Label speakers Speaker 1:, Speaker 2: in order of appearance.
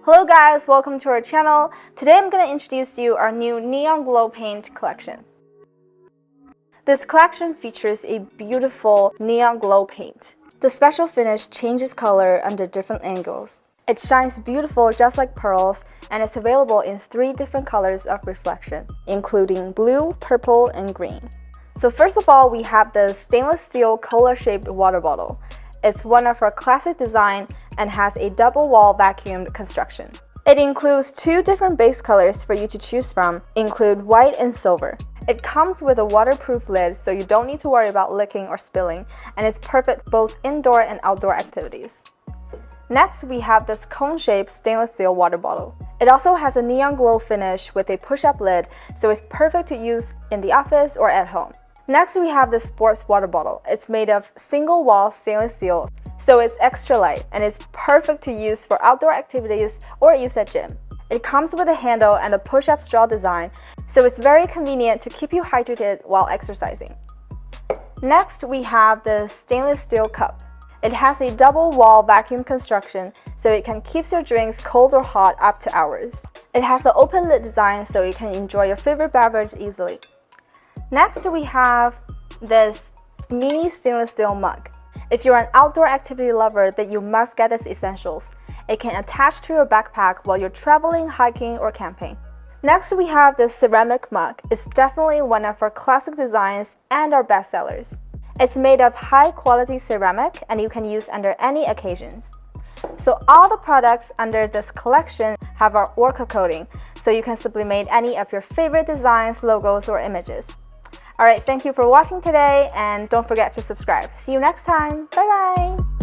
Speaker 1: Hello guys, welcome to our channel. Today I'm going to introduce you our new Neon Glow Paint collection. This collection features a beautiful neon glow paint. The special finish changes color under different angles. It shines beautiful just like pearls, and it's available in 3 different colors of reflection, including blue, purple, and green. So first of all, we have the stainless steel cola-shaped water bottle. It's one of our classic design and has a double wall vacuumed construction. It includes 2 different base colors for you to choose from, include white and silver. It comes with a waterproof lid, so you don't need to worry about licking or spilling, and it's perfect for both indoor and outdoor activities. Next, we have this cone-shaped stainless steel water bottle. It also has a neon glow finish with a push-up lid, so it's perfect to use in the office or at home. Next, we have the sports water bottle. It's made of single-wall stainless steel, so it's extra light, and it's perfect to use for outdoor activities or use at gym. It comes with a handle and a push-up straw design, so it's very convenient to keep you hydrated while exercising. Next, we have the stainless steel cup. It has a double-wall vacuum construction, so it can keep your drinks cold or hot up to hours. It has an open lid design, so you can enjoy your favorite beverage easily. Next, we have this mini stainless steel mug. If you're an outdoor activity lover, then you must get this essentials. It can attach to your backpack while you're traveling, hiking, or camping. Next, we have this ceramic mug. It's definitely one of our classic designs and our best sellers. It's made of high-quality ceramic, and you can use under any occasions. So all the products under this collection have our Orca coating, so you can sublimate any of your favorite designs, logos, or images. Alright, thank you for watching today, and don't forget to subscribe. See you next time. Bye bye!